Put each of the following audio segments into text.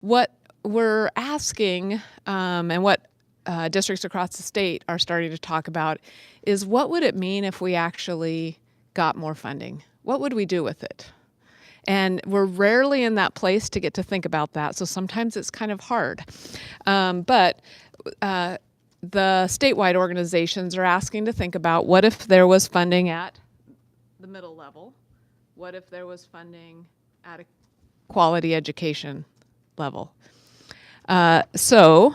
What we're asking, and what districts across the state are starting to talk about, is what would it mean if we actually got more funding? What would we do with it? And we're rarely in that place to get to think about that, so sometimes it's kind of hard. But the statewide organizations are asking to think about, what if there was funding at the middle level? What if there was funding at a quality education level? So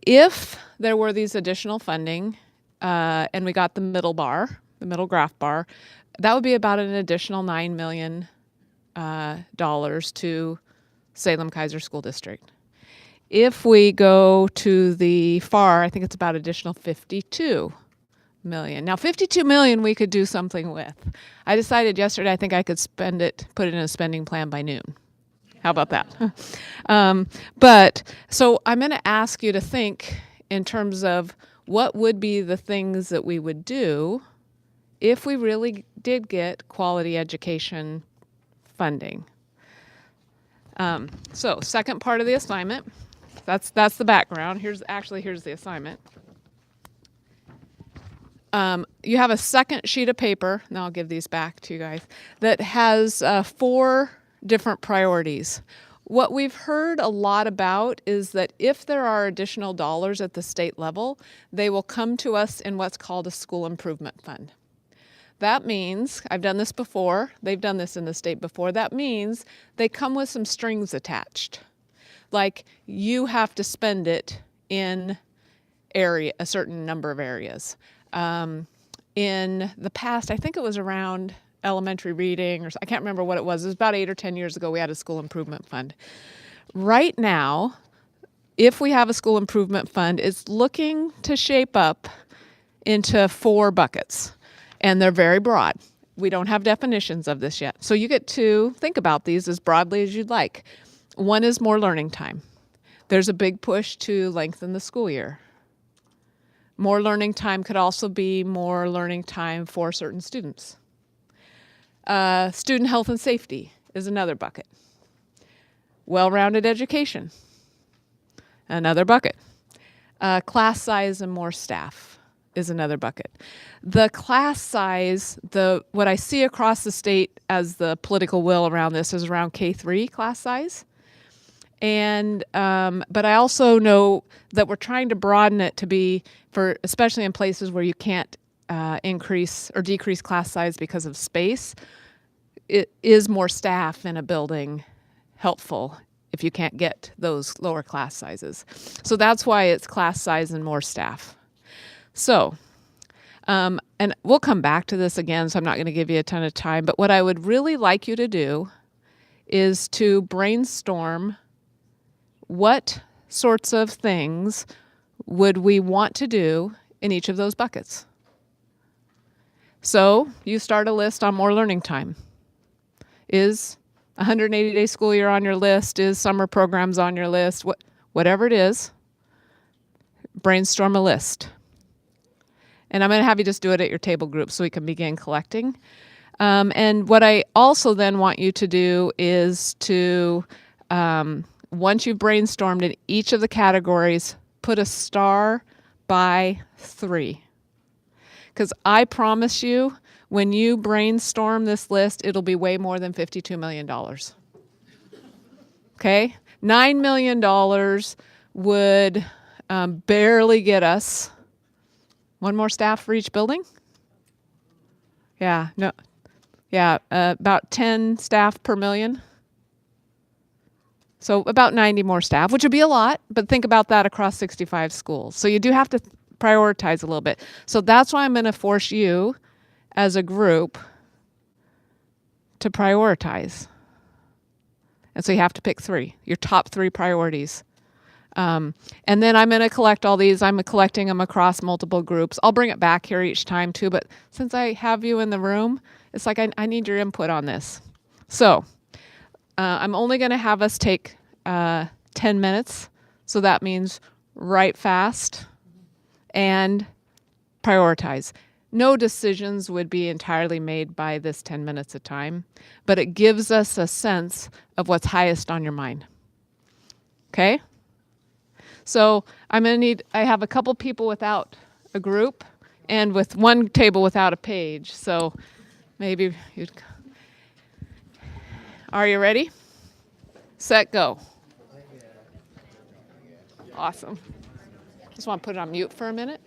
if there were these additional funding, and we got the middle bar, the middle graph bar, that would be about an additional $9 million to Salem-Keizer School District. If we go to the far, I think it's about additional $52 million. Now, $52 million we could do something with. I decided yesterday I think I could spend it, put it in a spending plan by noon. How about that? But so I'm going to ask you to think in terms of what would be the things that we would do if we really did get quality education funding. So second part of the assignment, that's the background. Here's the assignment. You have a second sheet of paper, and I'll give these back to you guys, that has 4 different priorities. What we've heard a lot about is that if there are additional dollars at the state level, they will come to us in what's called a school improvement fund. That means, I've done this before, they've done this in the state before, that means they come with some strings attached. Like, you have to spend it in a certain number of areas. In the past, I think it was around elementary reading, or I can't remember what it was. It was about 8 or 10 years ago we had a school improvement fund. Right now, if we have a school improvement fund, it's looking to shape up into 4 buckets, and they're very broad. We don't have definitions of this yet. So you get to think about these as broadly as you'd like. One is more learning time. There's a big push to lengthen the school year. More learning time could also be more learning time for certain students. Student health and safety is another bucket. Well-rounded education, another bucket. Class size and more staff is another bucket. The class size, what I see across the state as the political will around this is around K-3 class size. And but I also know that we're trying to broaden it to be for, especially in places where you can't increase or decrease class size because of space. It is more staff in a building helpful if you can't get those lower class sizes. So that's why it's class size and more staff. So, and we'll come back to this again, so I'm not going to give you a ton of time, but what I would really like you to do is to brainstorm what sorts of things would we want to do in each of those buckets. So you start a list on more learning time. Is 180-day school year on your list? Is summer programs on your list? Whatever it is, brainstorm a list. And I'm going to have you just do it at your table group so we can begin collecting. And what I also then want you to do is to, once you've brainstormed in each of the categories, put a star by 3. Because I promise you, when you brainstorm this list, it'll be way more than $52 million. Okay? $9 million would barely get us one more staff for each building? About 10 staff per million. So about 90 more staff, which would be a lot, but think about that across 65 schools. So you do have to prioritize a little bit. So that's why I'm going to force you as a group to prioritize. And so you have to pick 3, your top 3 priorities. And then I'm going to collect all these. I'm collecting them across multiple groups. I'll bring it back here each time too, but since I have you in the room, it's like I need your input on this. So I'm only going to have us take 10 minutes. So that means write fast and prioritize. No decisions would be entirely made by this 10 minutes of time, but it gives us a sense of what's highest on your mind. Okay? So I have a couple people without a group and with one table without a page. So maybe you'd. Are you ready? Set, go. Awesome. Just want to put it on mute for a minute.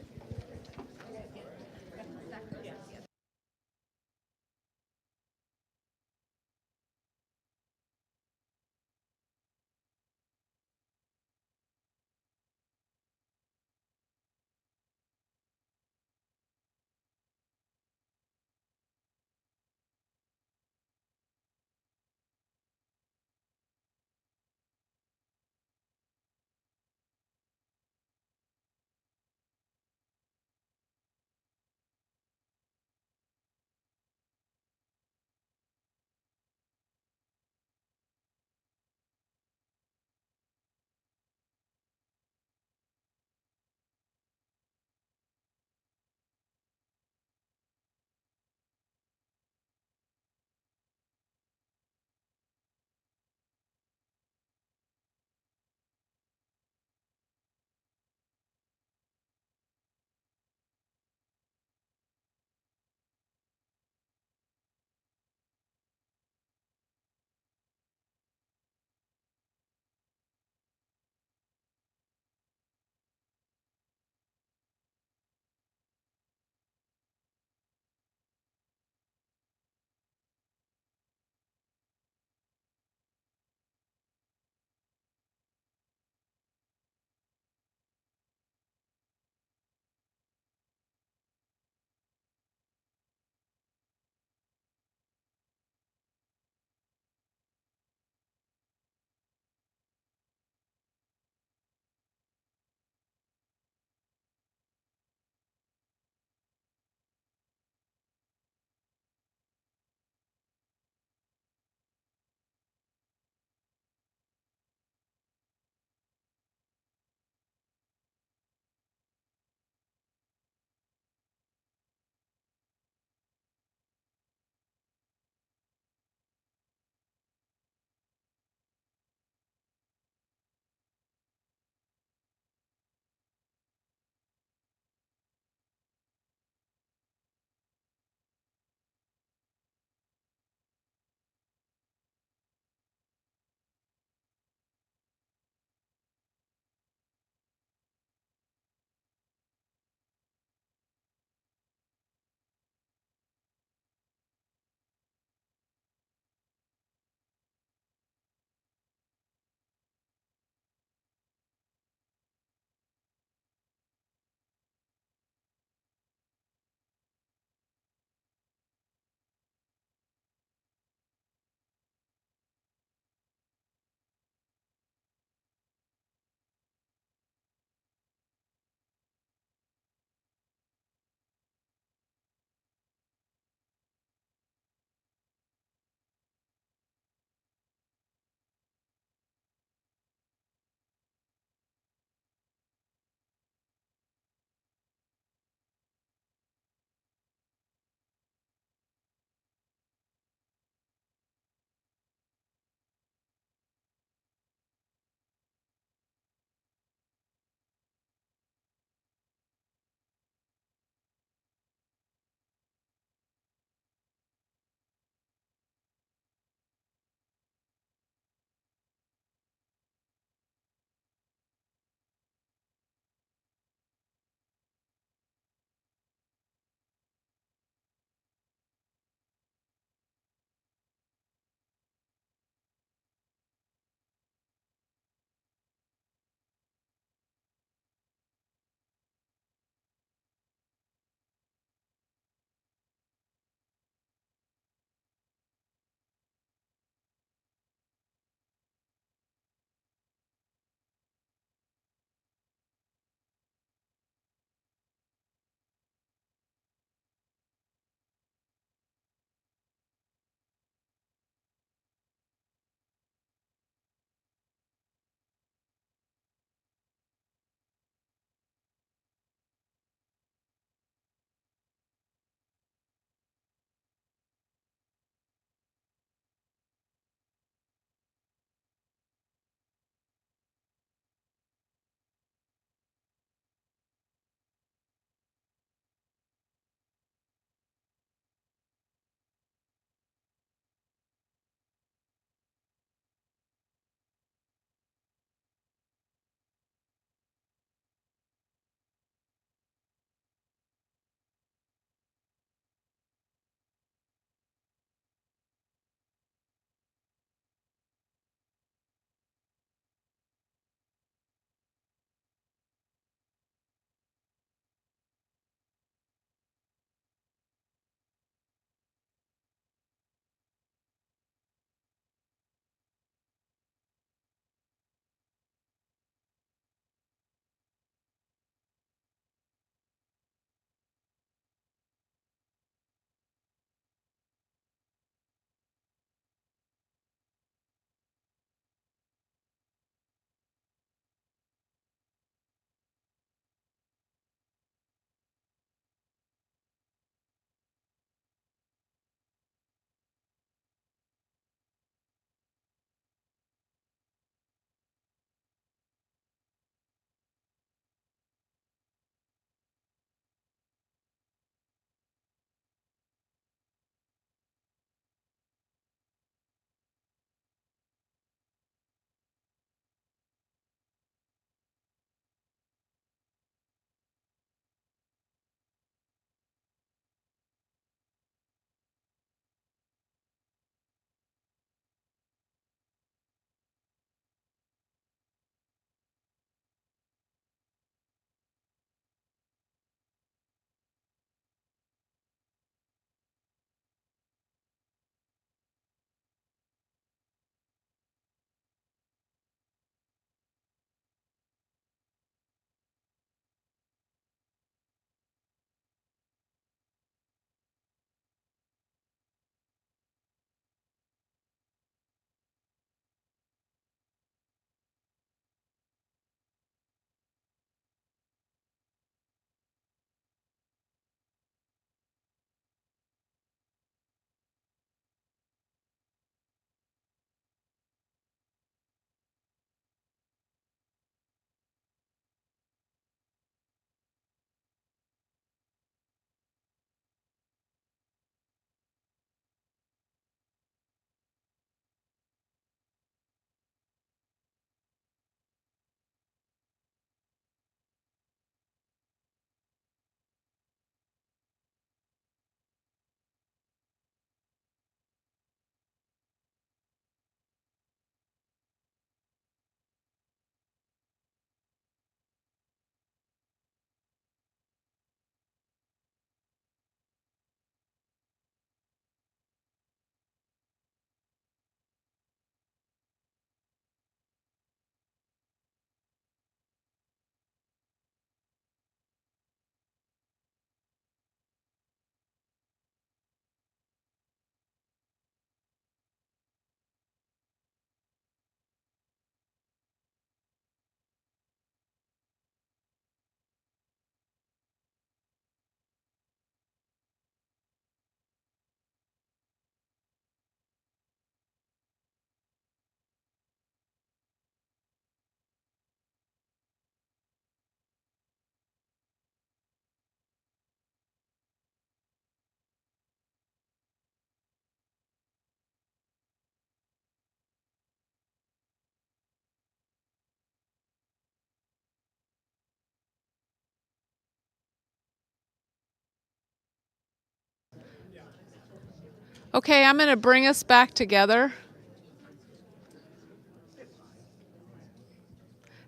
Okay, I'm going to bring us back together.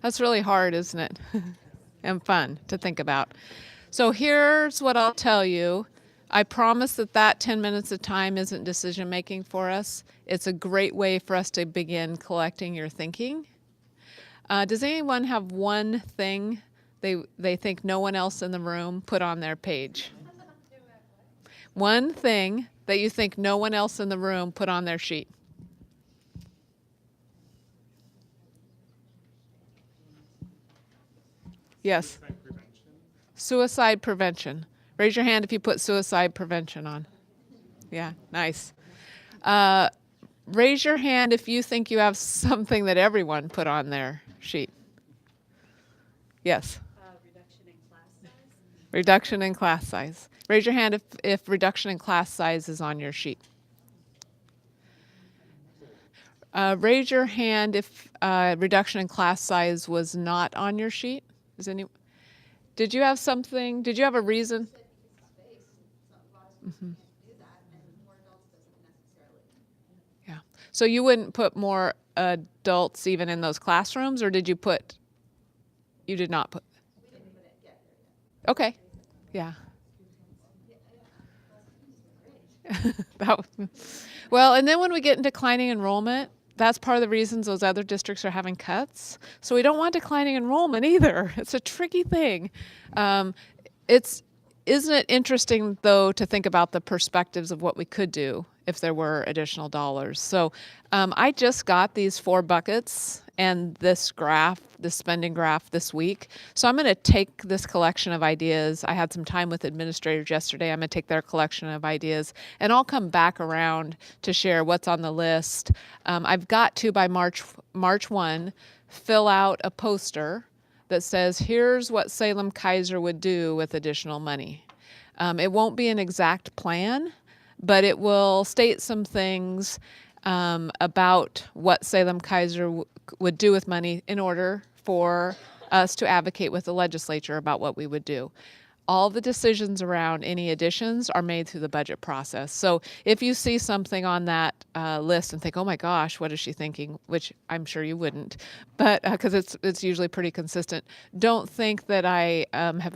That's really hard, isn't it? And fun to think about. So here's what I'll tell you. I promise that 10 minutes of time isn't decision making for us. It's a great way for us to begin collecting your thinking. Does anyone have one thing they think no one else in the room put on their page? One thing that you think no one else in the room put on their sheet. Yes. Suicide prevention. Raise your hand if you put suicide prevention on. Yeah, nice. Raise your hand if you think you have something that everyone put on their sheet. Yes. Reduction in class size. Reduction in class size. Raise your hand if reduction in class size is on your sheet. Raise your hand if reduction in class size was not on your sheet. Did you have something? Did you have a reason? Mm-hmm. Yeah. So you wouldn't put more adults even in those classrooms, or did you put? You did not put. We didn't put it yet. Okay. Yeah. Well, and then when we get in declining enrollment, that's part of the reasons those other districts are having cuts. So we don't want declining enrollment either. It's a tricky thing. Isn't it interesting, though, to think about the perspectives of what we could do if there were additional dollars? So I just got these 4 buckets and this graph, this spending graph this week. So I'm going to take this collection of ideas. I had some time with administrators yesterday. I'm going to take their collection of ideas, and I'll come back around to share what's on the list. I've got to, by March 1, fill out a poster that says, here's what Salem-Keizer would do with additional money. It won't be an exact plan, but it will state some things about what Salem-Keizer would do with money in order for us to advocate with the legislature about what we would do. All the decisions around any additions are made through the budget process. So if you see something on that list and think, oh my gosh, what is she thinking? Which I'm sure you wouldn't, but because it's usually pretty consistent. Don't think that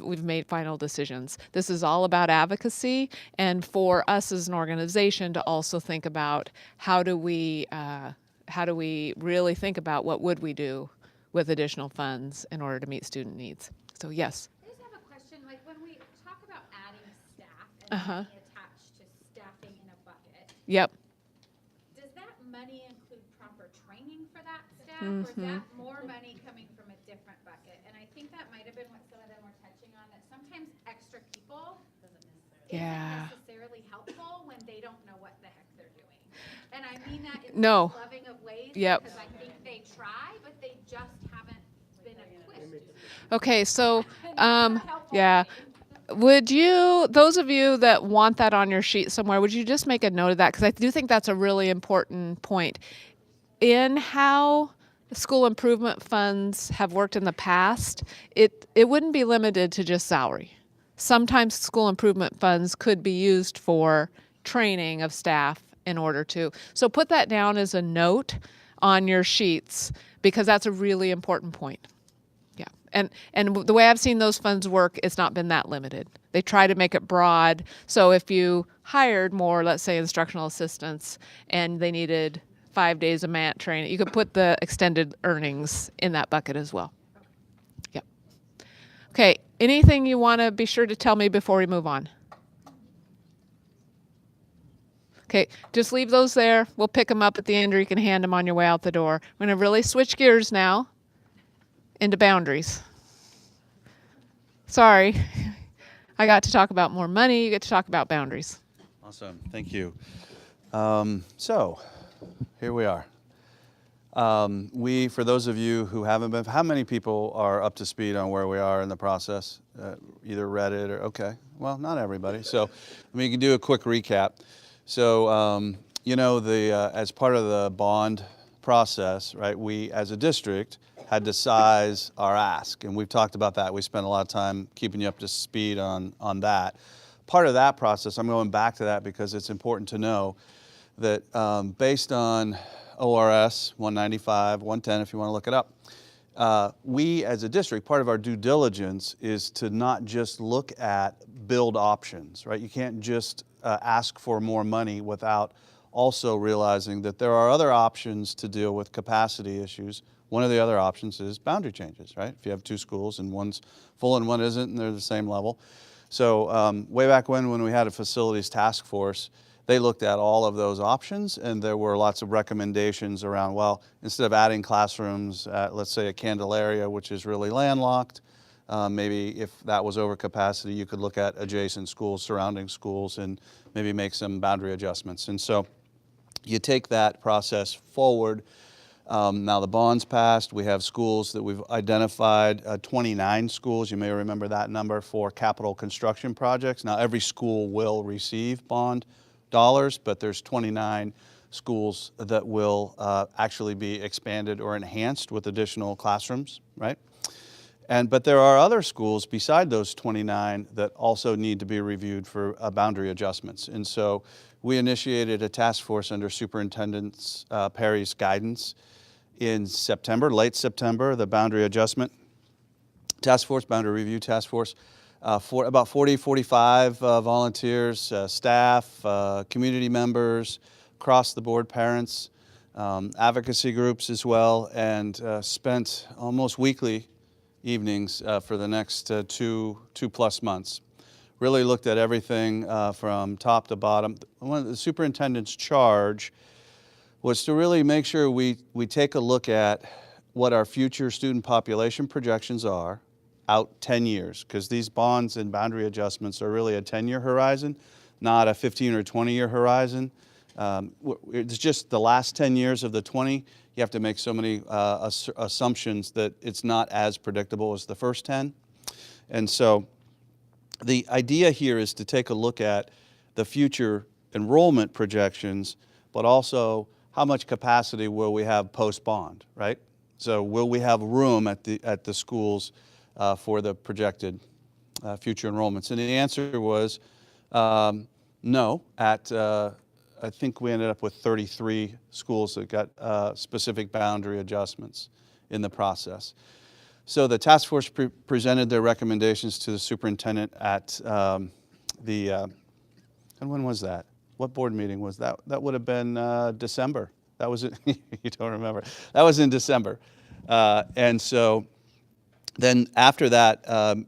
we've made final decisions. This is all about advocacy, and for us as an organization to also think about how do we really think about what would we do with additional funds in order to meet student needs. So yes. Money attached to staffing in a bucket. Yep. Does that money include proper training for that staff, or is that more money coming from a different bucket? And I think that might have been what some of them were touching on, that sometimes extra people isn't necessarily helpful when they don't know what the heck they're doing. And I mean that in the most loving of ways, because I think they try, but they just haven't been equipped. Okay, so yeah. Would you, those of you that want that on your sheet somewhere, would you just make a note of that? Because I do think that's a really important point. In how school improvement funds have worked in the past, it wouldn't be limited to just salary. Sometimes school improvement funds could be used for training of staff in order to. So put that down as a note on your sheets, because that's a really important point. And the way I've seen those funds work, it's not been that limited. They try to make it broad. So if you hired more, let's say, instructional assistants, and they needed 5 days of MAT training, you could put the extended earnings in that bucket as well. Yep. Okay, anything you want to be sure to tell me before we move on? Okay, just leave those there. We'll pick them up at the end, or you can hand them on your way out the door. We're going to really switch gears now into boundaries. Sorry, I got to talk about more money. You get to talk about boundaries. Awesome, thank you. So, here we are. For those of you who haven't been, how many people are up to speed on where we are in the process? Either read it or, okay, well, not everybody. So, we can do a quick recap. So, as part of the bond process, right, we as a district had to size our ask, and we've talked about that. We spent a lot of time keeping you up to speed on that. Part of that process, I'm going back to that because it's important to know, that based on ORS 195, 110, if you want to look it up, we as a district, part of our due diligence is to not just look at build options, right? You can't just ask for more money without also realizing that there are other options to deal with capacity issues. One of the other options is boundary changes, right? If you have two schools and one's full and one isn't and they're the same level. So way back when we had a facilities task force, they looked at all of those options, and there were lots of recommendations around, well, instead of adding classrooms at, let's say, a Candelaria, which is really landlocked, maybe if that was over capacity, you could look at adjacent schools, surrounding schools, and maybe make some boundary adjustments. And so you take that process forward. Now the bond's passed. We have schools that we've identified, 29 schools, you may remember that number, for capital construction projects. Now every school will receive bond dollars, but there's 29 schools that will actually be expanded or enhanced with additional classrooms, right? But there are other schools beside those 29 that also need to be reviewed for boundary adjustments. And so we initiated a task force under Superintendent Perry's guidance in September, late September, the boundary adjustment task force, boundary review task force. For about 40, 45 volunteers, staff, community members, across the board, parents, advocacy groups as well, and spent almost weekly evenings for the next two plus months. Really looked at everything from top to bottom. One of the superintendent's charge was to really make sure we take a look at what our future student population projections are out 10 years, because these bonds and boundary adjustments are really a 10-year horizon, not a 15 or 20-year horizon. It's just the last 10 years of the 20, you have to make so many assumptions that it's not as predictable as the first 10. And so the idea here is to take a look at the future enrollment projections, but also how much capacity will we have post-bond, right? So will we have room at the schools for the projected future enrollments? And the answer was no. I think we ended up with 33 schools that got specific boundary adjustments in the process. So the task force presented their recommendations to the superintendent at and when was that? What board meeting was that? That would have been December. That was it. You don't remember. That was in December. And so then after that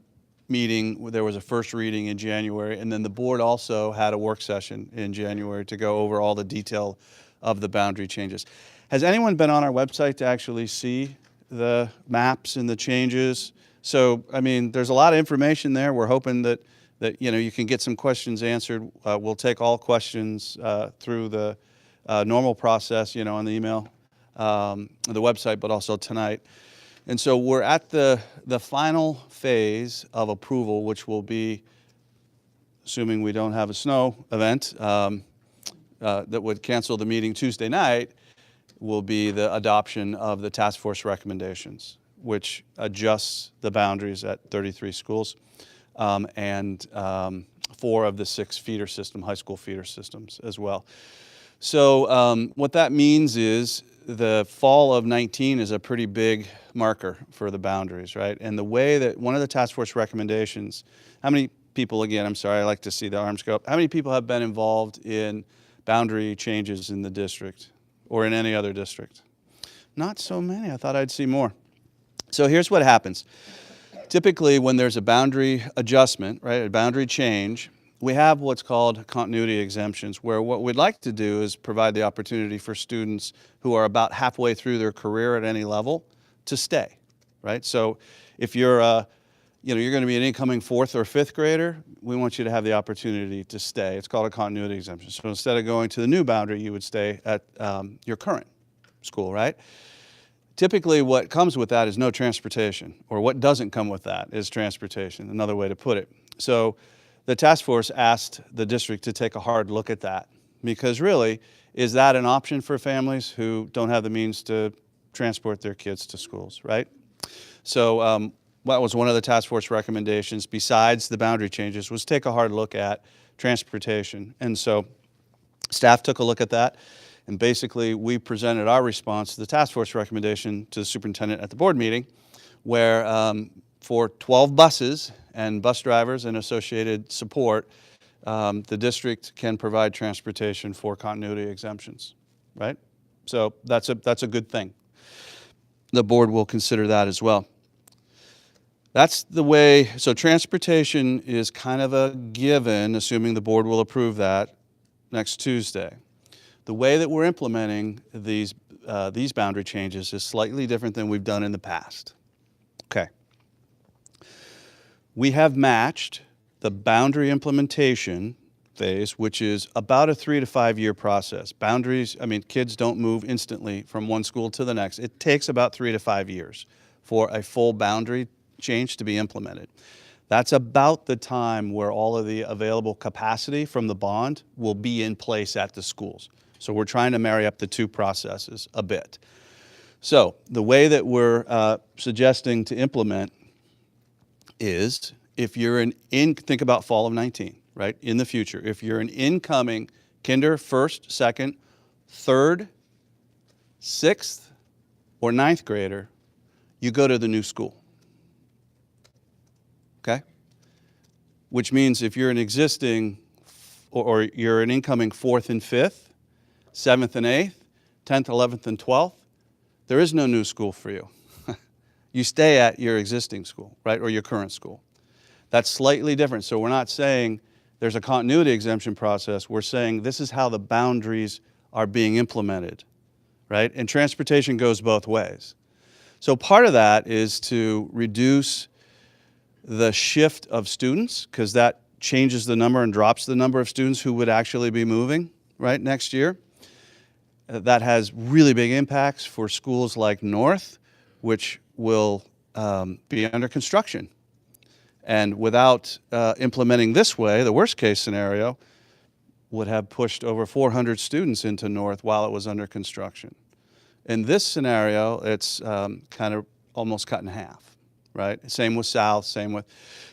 meeting, there was a first reading in January, and then the board also had a work session in January to go over all the detail of the boundary changes. Has anyone been on our website to actually see the maps and the changes? So, I mean, there's a lot of information there. We're hoping that you can get some questions answered. We'll take all questions through the normal process, on the email, the website, but also tonight. And so we're at the final phase of approval, which will be, assuming we don't have a snow event that would cancel the meeting Tuesday night, will be the adoption of the task force recommendations, which adjusts the boundaries at 33 schools and 4 of the 6 feeder system, high school feeder systems as well. So what that means is the fall of 19 is a pretty big marker for the boundaries, right? And the way that one of the task force recommendations, how many people, again, I'm sorry, I like to see the arms go up. How many people have been involved in boundary changes in the district or in any other district? Not so many. I thought I'd see more. So here's what happens. Typically, when there's a boundary adjustment, right, a boundary change, we have what's called continuity exemptions, where what we'd like to do is provide the opportunity for students who are about halfway through their career at any level to stay, right? So if you're you're going to be an incoming 4th or 5th grader, we want you to have the opportunity to stay. It's called a continuity exemption. So instead of going to the new boundary, you would stay at your current school, right? Typically, what comes with that is no transportation, or what doesn't come with that is transportation, another way to put it. So the task force asked the district to take a hard look at that, because really, is that an option for families who don't have the means to transport their kids to schools, right? So that was one of the task force recommendations, besides the boundary changes, was take a hard look at transportation. And so Staff took a look at that, and basically we presented our response to the task force recommendation to the superintendent at the board meeting, where for 12 buses and bus drivers and associated support, the district can provide transportation for continuity exemptions, right? So that's a good thing. The board will consider that as well. That's the way, so transportation is kind of a given, assuming the board will approve that next Tuesday. The way that we're implementing these boundary changes is slightly different than we've done in the past. Okay. We have matched the boundary implementation phase, which is about a 3 to 5 year process. Boundaries, I mean, kids don't move instantly from one school to the next. It takes about 3 to 5 years for a full boundary change to be implemented. That's about the time where all of the available capacity from the bond will be in place at the schools. So we're trying to marry up the two processes a bit. So the way that we're suggesting to implement is, if you're think about fall of 19, right, in the future, if you're an incoming kinder, first, second, third, sixth, or ninth grader, you go to the new school, okay? Which means if you're an existing, or you're an incoming fourth and fifth, seventh and eighth, 10th, 11th, and 12th, there is no new school for you. You stay at your existing school, right, or your current school. That's slightly different. So we're not saying there's a continuity exemption process. We're saying this is how the boundaries are being implemented, right? And transportation goes both ways. So part of that is to reduce the shift of students, because that changes the number and drops the number of students who would actually be moving, right, next year. That has really big impacts for schools like North, which will be under construction. And without implementing this way, the worst case scenario would have pushed over 400 students into North while it was under construction. In this scenario, it's kind of almost cut in half, right? Same with South, same with,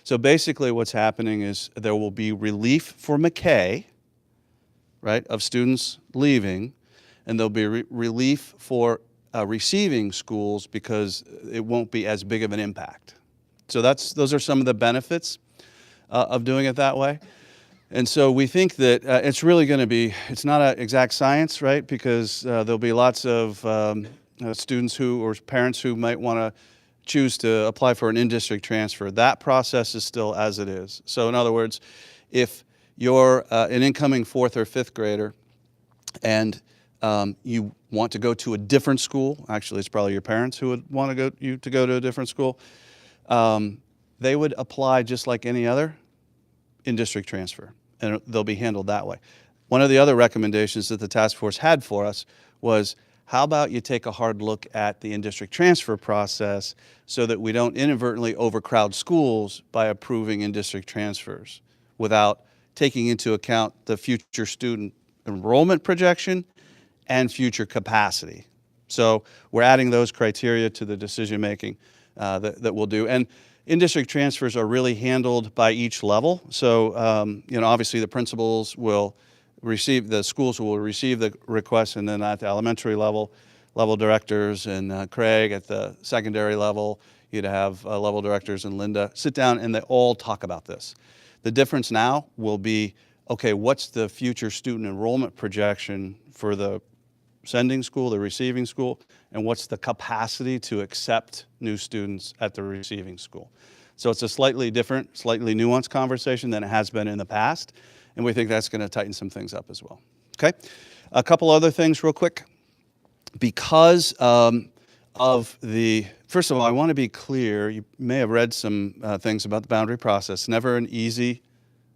so basically what's happening is there will be relief for McKay, right, of students leaving, and there'll be relief for receiving schools because it won't be as big of an impact. So those are some of the benefits of doing it that way. And so we think that it's really going to be, it's not an exact science, right? Because there'll be lots of students or parents who might want to choose to apply for an in-district transfer. That process is still as it is. So in other words, if you're an incoming fourth or fifth grader and you want to go to a different school, actually it's probably your parents who would want you to go to a different school, they would apply just like any other in-district transfer, and they'll be handled that way. One of the other recommendations that the task force had for us was, how about you take a hard look at the in-district transfer process so that we don't inadvertently overcrowd schools by approving in-district transfers without taking into account the future student enrollment projection and future capacity. So we're adding those criteria to the decision-making that we'll do. And in-district transfers are really handled by each level. So, obviously the principals will receive, the schools will receive the request, and then at the elementary level directors and Craig at the secondary level, you'd have level directors and Linda sit down and they all talk about this. The difference now will be, okay, what's the future student enrollment projection for the sending school, the receiving school, and what's the capacity to accept new students at the receiving school. So it's a slightly different, slightly nuanced conversation than it has been in the past, and we think that's going to tighten some things up as well. Okay, a couple other things real quick. Because of the, first of all, I want to be clear, you may have read some things about the boundary process. Never an easy,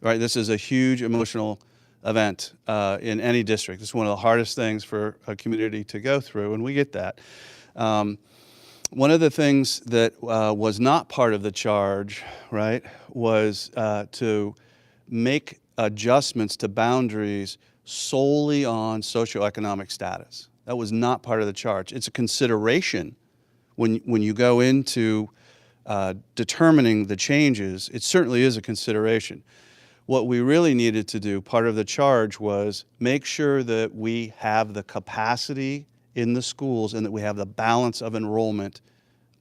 right? This is a huge emotional event in any district. It's one of the hardest things for a community to go through, and we get that. One of the things that was not part of the charge, right, was to make adjustments to boundaries solely on socioeconomic status. That was not part of the charge. It's a consideration when you go into determining the changes. It certainly is a consideration. What we really needed to do, part of the charge, was make sure that we have the capacity in the schools and that we have the balance of enrollment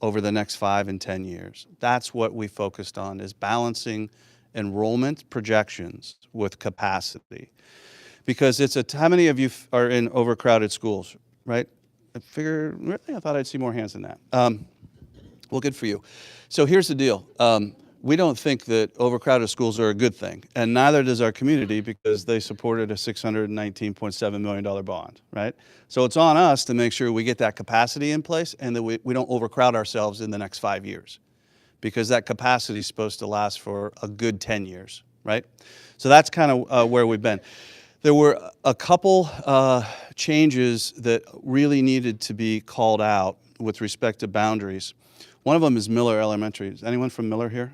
over the next 5 and 10 years. That's what we focused on, is balancing enrollment projections with capacity. Because how many of you are in overcrowded schools, right? Really, I thought I'd see more hands than that. Well, good for you. So here's the deal. We don't think that overcrowded schools are a good thing, and neither does our community, because they supported a $619.7 million bond, right? So it's on us to make sure we get that capacity in place and that we don't overcrowd ourselves in the next 5 years, because that capacity is supposed to last for a good 10 years, right? So that's kind of where we've been. There were a couple changes that really needed to be called out with respect to boundaries. One of them is Miller Elementary. Is anyone from Miller here?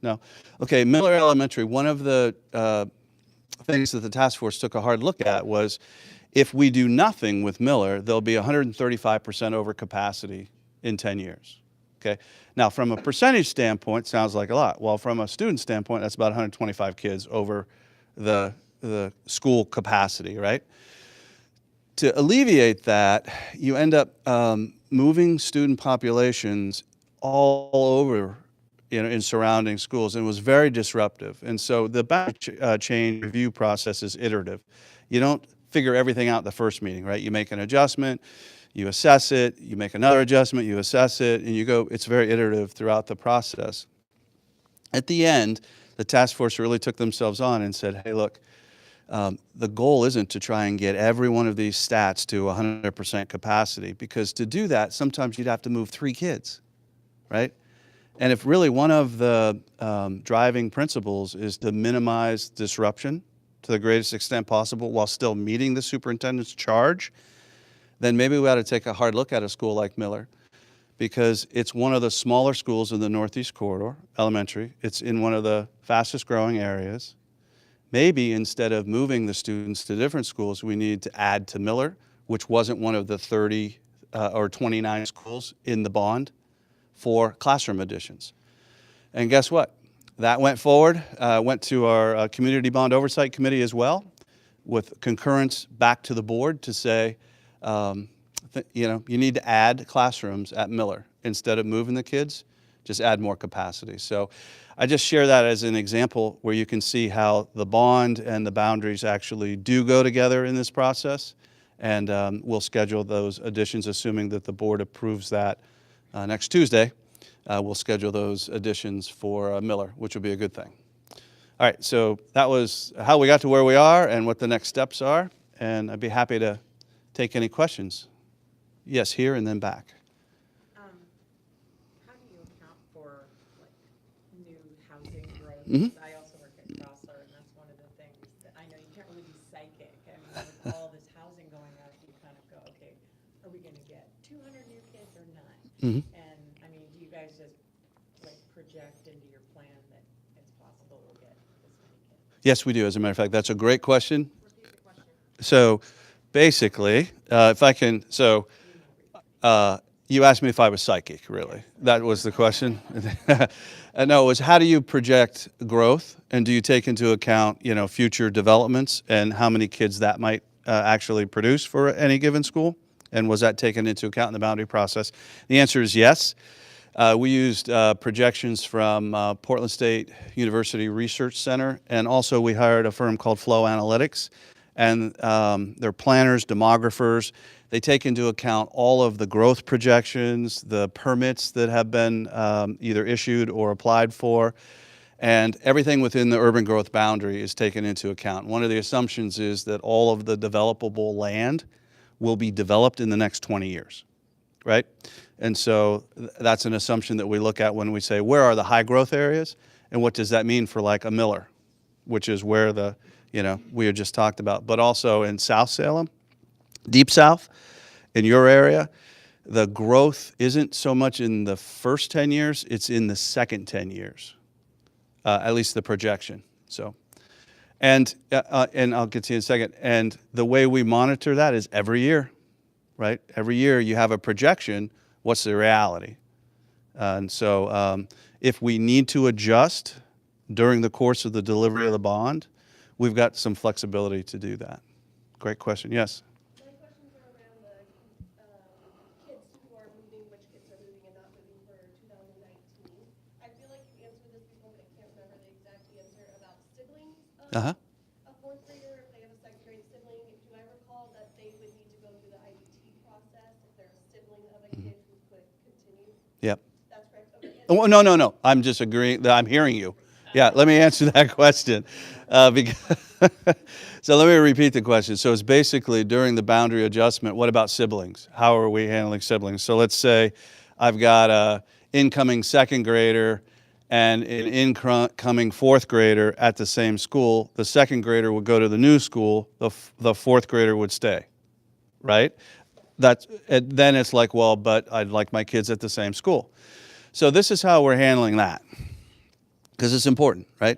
No? Okay, Miller Elementary, one of the things that the task force took a hard look at was, if we do nothing with Miller, there'll be 135% over capacity in 10 years. Okay? Now, from a percentage standpoint, sounds like a lot. Well, from a student standpoint, that's about 125 kids over the school capacity, right? To alleviate that, you end up moving student populations all over, in surrounding schools, and it was very disruptive. And so the boundary change review process is iterative. You don't figure everything out the first meeting, right? You make an adjustment, you assess it, you make another adjustment, you assess it, and you go. It's very iterative throughout the process. At the end, the task force really took themselves on and said, hey, look, the goal isn't to try and get every one of these stats to 100% capacity, because to do that, sometimes you'd have to move 3 kids, right? And if really one of the driving principles is to minimize disruption to the greatest extent possible while still meeting the superintendent's charge, then maybe we ought to take a hard look at a school like Miller, because it's one of the smaller schools in the Northeast Corridor, elementary. It's in one of the fastest growing areas. Maybe instead of moving the students to different schools, we need to add to Miller, which wasn't one of the 30 or 29 schools in the bond, for classroom additions. And guess what? That went forward, went to our Community Bond Oversight Committee as well, with concurrence back to the board to say, you need to add classrooms at Miller. Instead of moving the kids, just add more capacity. So I just share that as an example where you can see how the bond and the boundaries actually do go together in this process. And we'll schedule those additions, assuming that the board approves that next Tuesday. We'll schedule those additions for Miller, which will be a good thing. All right, so that was how we got to where we are and what the next steps are. And I'd be happy to take any questions. Yes, here and then back. How do you account for new housing growth? Mm-hmm. I also work at Crossler, and that's one of the things that I know you can't really be psychic. I mean, with all this housing going up, you kind of go, okay, are we going to get 200 new kids or not? Mm-hmm. And I mean, do you guys just project into your plan that it's possible we'll get this many kids? Yes, we do. As a matter of fact, that's a great question. So basically, if I can, you asked me if I was psychic, really. That was the question. No, it was how do you project growth, and do you take into account, future developments and how many kids that might actually produce for any given school? And was that taken into account in the boundary process? The answer is yes. We used projections from Portland State University Research Center, and also we hired a firm called Flow Analytics, and they're planners, demographers. They take into account all of the growth projections, the permits that have been either issued or applied for, and everything within the urban growth boundary is taken into account. One of the assumptions is that all of the developable land will be developed in the next 20 years, right? And so that's an assumption that we look at when we say, where are the high growth areas? And what does that mean for like a Miller, which is where we had just talked about, but also in South Salem, Deep South, in your area, the growth isn't so much in the first 10 years, it's in the second 10 years, at least the projection. So, and I'll get to you in a second. And the way we monitor that is every year, right? Every year you have a projection, what's the reality? And so if we need to adjust during the course of the delivery of the bond, we've got some flexibility to do that. Great question. Yes? My questions are around the kids who are moving, which kids are moving and not moving for 2019. I feel like you answered this before, but I can't remember the exact answer about siblings of Uh-huh. a fourth grader. If they have a second grade sibling, do I recall that they would need to go through the IBT process if they're a sibling of a kid who could continue? Yep. That's correct. Okay. Oh, no, no, no. I'm just agreeing that I'm hearing you. Yeah, let me answer that question. So let me repeat the question. So it's basically during the boundary adjustment, what about siblings? How are we handling siblings? So let's say I've got a incoming second grader and an incoming fourth grader at the same school. The second grader would go to the new school. The fourth grader would stay, right? Then it's like, well, but I'd like my kids at the same school. So this is how we're handling that, because it's important, right?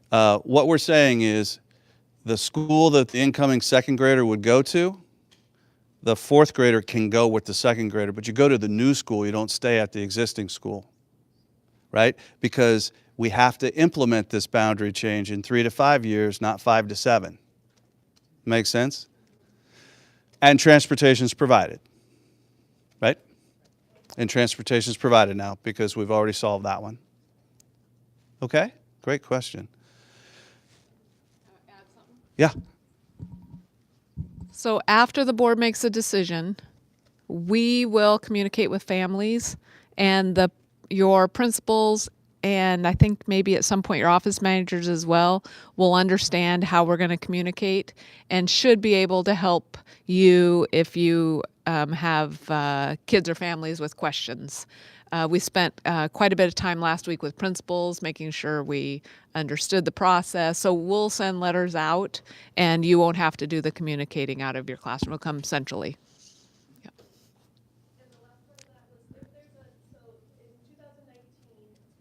What we're saying is the school that the incoming second grader would go to, the fourth grader can go with the second grader, but you go to the new school, you don't stay at the existing school, right? Because we have to implement this boundary change in 3 to 5 years, not 5 to 7. Make sense? And transportation is provided, right? And transportation is provided now because we've already solved that one. Okay? Great question. Add something? Yeah. So after the board makes a decision, we will communicate with families and your principals, and I think maybe at some point your office managers as well will understand how we're going to communicate and should be able to help you if you have kids or families with questions. We spent quite a bit of time last week with principals, making sure we understood the process. So we'll send letters out, and you won't have to do the communicating out of your classroom. It'll come centrally. Yep. And the last part of that was if there's so in 2019,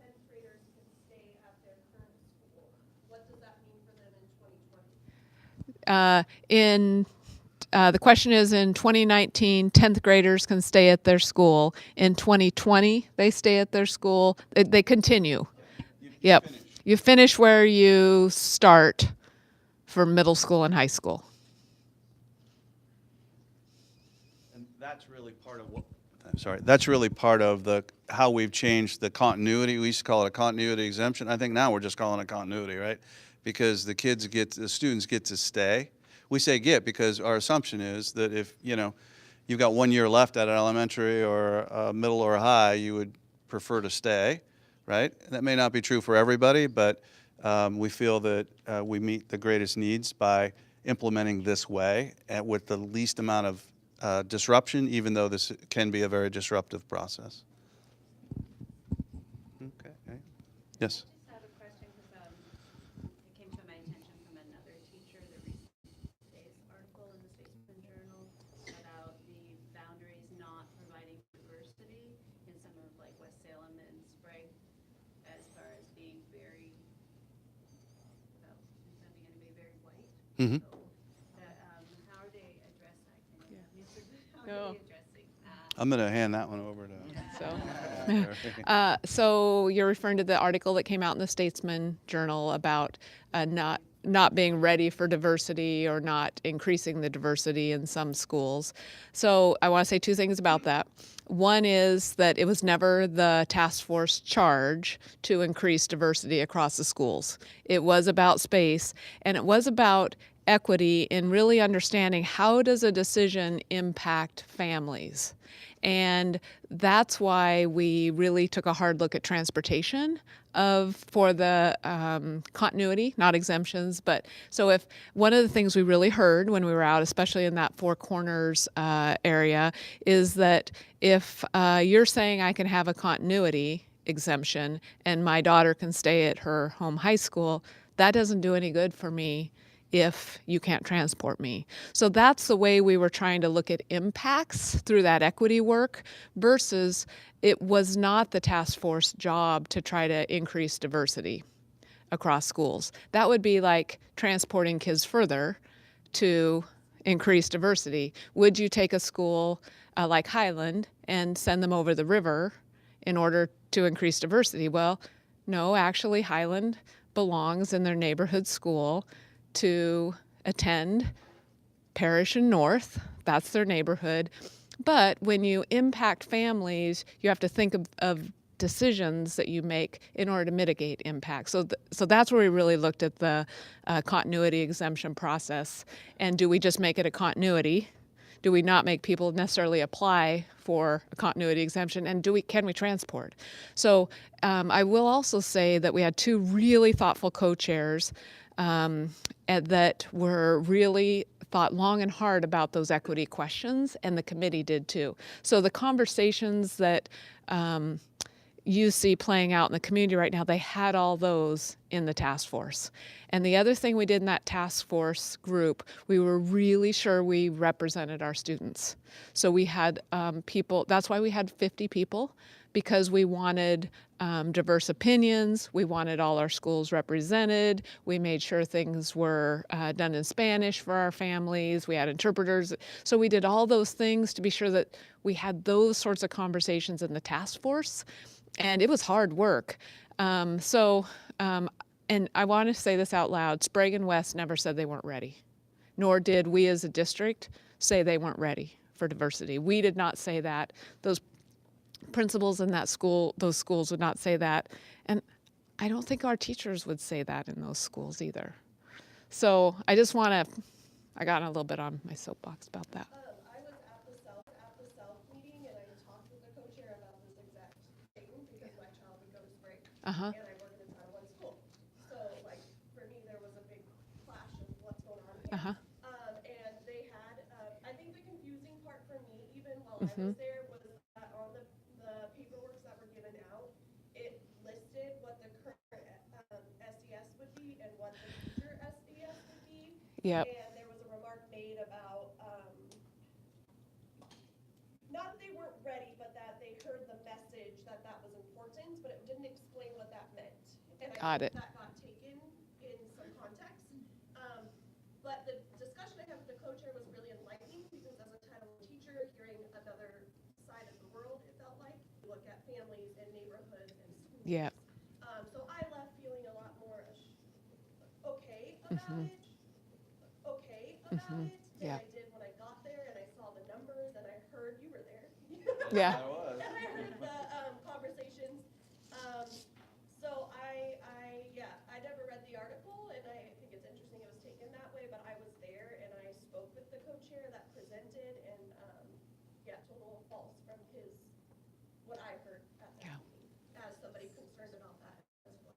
10th graders can stay at their current school. What does that mean for them in 2020? The question is, in 2019, 10th graders can stay at their school. In 2020, they stay at their school. They continue. Yep. You finish where you start for middle school and high school. And that's really part of what, I'm sorry, that's really part of how we've changed the continuity. We used to call it a continuity exemption. I think now we're just calling it continuity, right? Because the students get to stay. We say get because our assumption is that if, you've got 1 year left at an elementary or a middle or a high, you would prefer to stay, right? That may not be true for everybody, but we feel that we meet the greatest needs by implementing this way and with the least amount of disruption, even though this can be a very disruptive process. Okay. Yes? I have a question because it came to my attention from another teacher, the recent day's article in the Statesman Journal about the boundaries not providing diversity in some of like West Salem and Sprague as far as being very, well, something going to be very white. Mm-hmm. So how are they addressing? How Oh. are they addressing that? I'm going to hand that one over to. So you're referring to the article that came out in the Statesman Journal about not being ready for diversity or not increasing the diversity in some schools. So I want to say two things about that. One is that it was never the task force charge to increase diversity across the schools. It was about space, and it was about equity in really understanding how does a decision impact families. And that's why we really took a hard look at transportation for the continuity, not exemptions. But so if one of the things we really heard when we were out, especially in that Four Corners area, is that if you're saying I can have a continuity exemption and my daughter can stay at her home high school, that doesn't do any good for me if you can't transport me. So that's the way we were trying to look at impacts through that equity work versus it was not the task force job to try to increase diversity across schools. That would be like transporting kids further to increase diversity. Would you take a school like Highland and send them over the river in order to increase diversity? Well, no, actually Highland belongs in their neighborhood school to attend Parish and North. That's their neighborhood. But when you impact families, you have to think of decisions that you make in order to mitigate impact. So that's where we really looked at the continuity exemption process. And do we just make it a continuity? Do we not make people necessarily apply for a continuity exemption? And can we transport? So I will also say that we had two really thoughtful co-chairs that were really thought long and hard about those equity questions, and the committee did too. So the conversations that you see playing out in the community right now, they had all those in the task force. And the other thing we did in that task force group, we were really sure we represented our students. So we had people, that's why we had 50 people, because we wanted diverse opinions. We wanted all our schools represented. We made sure things were done in Spanish for our families. We had interpreters. So we did all those things to be sure that we had those sorts of conversations in the task force. And it was hard work. And I want to say this out loud, Sprague and West never said they weren't ready, nor did we as a district say they weren't ready for diversity. We did not say that. Those principals in that school, those schools would not say that. And I don't think our teachers would say that in those schools either. So I just want to, I got a little bit on my soapbox about that. I was at the South meeting, and I talked with the co-chair about this exact thing because my child would go to Sprague, Uh-huh. and I work in a Title I school. So, like, for me, there was a big clash of what's going on here. Uh-huh. And they had, I think the confusing part for me, even while I was there, was that on the paperwork that were given out, it listed what the current SES would be and what the future SES would be. Yep. And there was a remark made about, not that they weren't ready, but that they heard the message that that was important, but it didn't explain what that meant. And I Got think it. that got taken in some context. But the discussion I had with the co-chair was really enlightening because as a Title I teacher, hearing another side of the world, it felt like, look at families and neighborhoods and schools. Yeah. So I left feeling a lot more okay about it, than Yeah. I did when I got there and I saw the numbers and I heard, you were there. Yeah. And I heard the conversations. So I never read the article, and I think it's interesting it was taken that way, but I was there and I spoke with the co-chair that presented, and total false from what I heard at that meeting, as somebody concerned about that as well.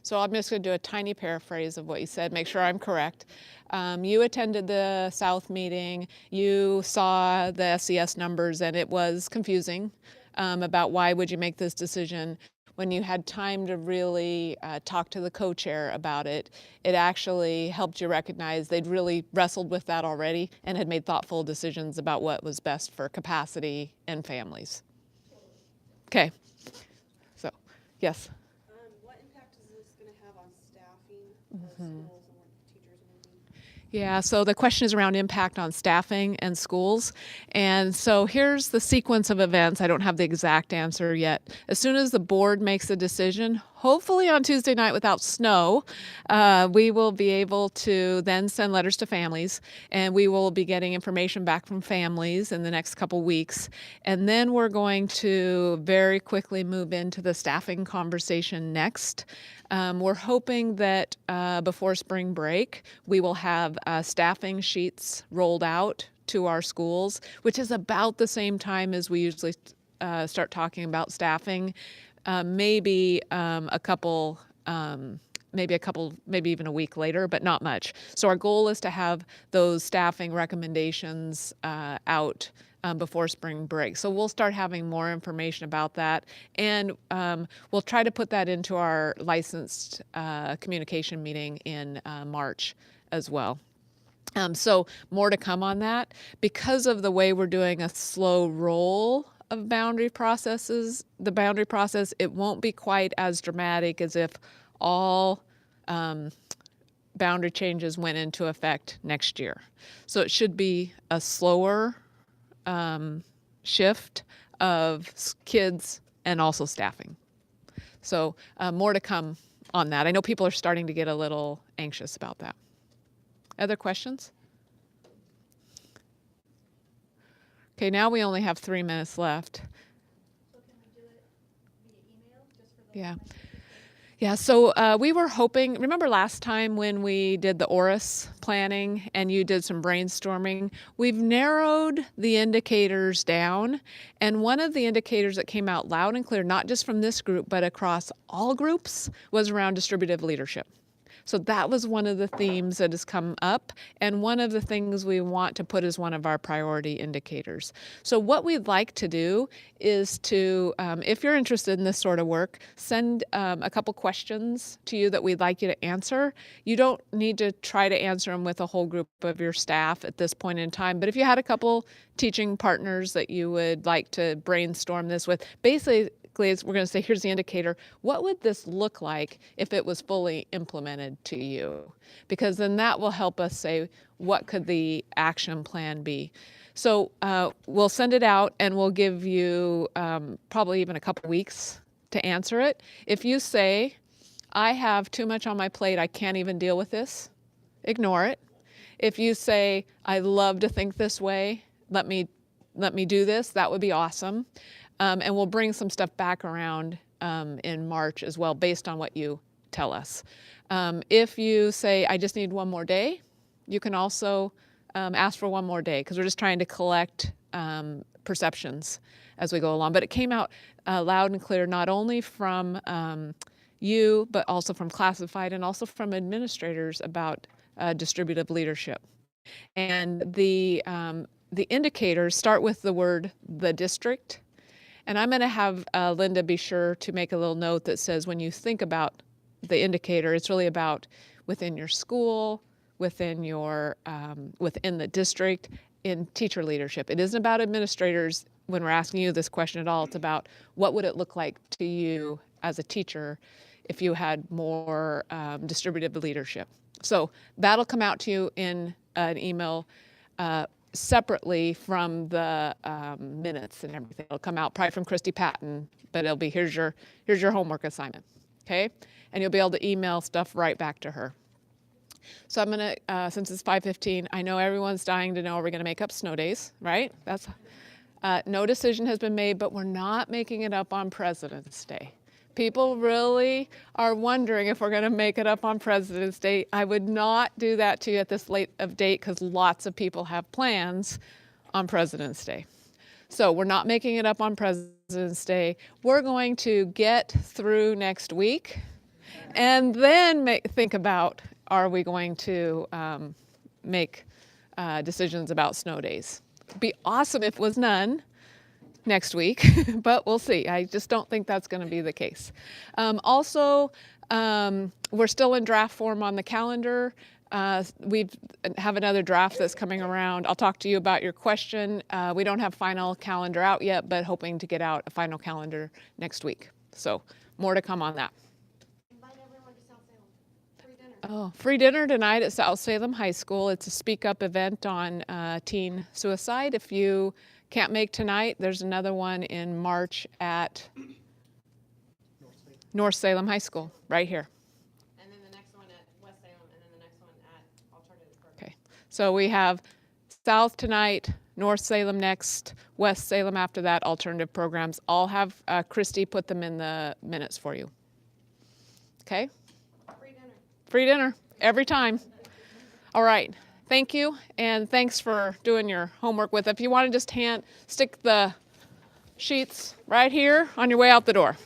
So I'm just going to do a tiny paraphrase of what you said, make sure I'm correct. You attended the South meeting, you saw the SES numbers, and it was confusing about why would you make this decision. When you had time to really talk to the co-chair about it, it actually helped you recognize they'd really wrestled with that already and had made thoughtful decisions about what was best for capacity and families. Okay, so, yes. What impact is this going to have on staffing for schools and what teachers are moving? Yeah, so the question is around impact on staffing and schools. And so here's the sequence of events. I don't have the exact answer yet. As soon as the board makes a decision, hopefully on Tuesday night without snow, we will be able to then send letters to families, and we will be getting information back from families in the next couple weeks. And then we're going to very quickly move into the staffing conversation next. We're hoping that before spring break, we will have staffing sheets rolled out to our schools, which is about the same time as we usually start talking about staffing. Maybe even a week later, but not much. So our goal is to have those staffing recommendations out before spring break. So we'll start having more information about that, and we'll try to put that into our licensed communication meeting in March as well. So more to come on that. Because of the way we're doing a slow roll of boundary processes, the boundary process, it won't be quite as dramatic as if all boundary changes went into effect next year. So it should be a slower shift of kids and also staffing. So more to come on that. I know people are starting to get a little anxious about that. Other questions? Okay, now we only have 3 minutes left. So can we do it via email, just for the? Yeah. Yeah, so we were hoping, remember last time when we did the ORIS planning and you did some brainstorming? We've narrowed the indicators down, and one of the indicators that came out loud and clear, not just from this group, but across all groups, was around distributive leadership. So that was one of the themes that has come up, and one of the things we want to put as one of our priority indicators. So what we'd like to do is to, if you're interested in this sort of work, send a couple questions to you that we'd like you to answer. You don't need to try to answer them with a whole group of your staff at this point in time, but if you had a couple teaching partners that you would like to brainstorm this with, basically we're going to say, here's the indicator. What would this look like if it was fully implemented to you? Because then that will help us say, what could the action plan be? So we'll send it out and we'll give you probably even a couple weeks to answer it. If you say, I have too much on my plate, I can't even deal with this, ignore it. If you say, I love to think this way, let me do this, that would be awesome. And we'll bring some stuff back around in March as well, based on what you tell us. If you say, I just need one more day, you can also ask for one more day, because we're just trying to collect perceptions as we go along. But it came out loud and clear, not only from you, but also from classified and also from administrators about distributive leadership. And the indicators start with the word the district. And I'm going to have Linda be sure to make a little note that says when you think about the indicator, it's really about within your school, within the district, in teacher leadership. It isn't about administrators when we're asking you this question at all. It's about what would it look like to you as a teacher if you had more distributive leadership. So that'll come out to you in an email separately from the minutes and everything. It'll come out probably from Christy Patton, but it'll be here's your homework assignment, okay? And you'll be able to email stuff right back to her. So I'm gonna, since it's 5:15, I know everyone's dying to know, are we gonna make up snow days, right? That's no decision has been made, but we're not making it up on President's Day. People really are wondering if we're going to make it up on President's Day. I would not do that to you at this late of date, because lots of people have plans on President's Day. So we're not making it up on President's Day. We're going to get through next week and then think about, are we going to make decisions about snow days? It'd be awesome if it was none next week, but we'll see. I just don't think that's going to be the case. Also, we're still in draft form on the calendar. We have another draft that's coming around. I'll talk to you about your question. We don't have final calendar out yet, but hoping to get out a final calendar next week. So more to come on that. Invite everyone to South Salem. Free dinner. Oh, free dinner tonight at South Salem High School. It's a speak up event on teen suicide. If you can't make tonight, there's another one in March at North Salem High School, right here. And then the next one at West Salem, and then the next one at Alternative Program. Okay, so we have South tonight, North Salem next, West Salem after that, alternative programs. I'll have Christy put them in the minutes for you. Okay? Free dinner. Free dinner, every time. All right. Thank you, and thanks for doing your homework with it. If you want to just stick the sheets right here on your way out the door.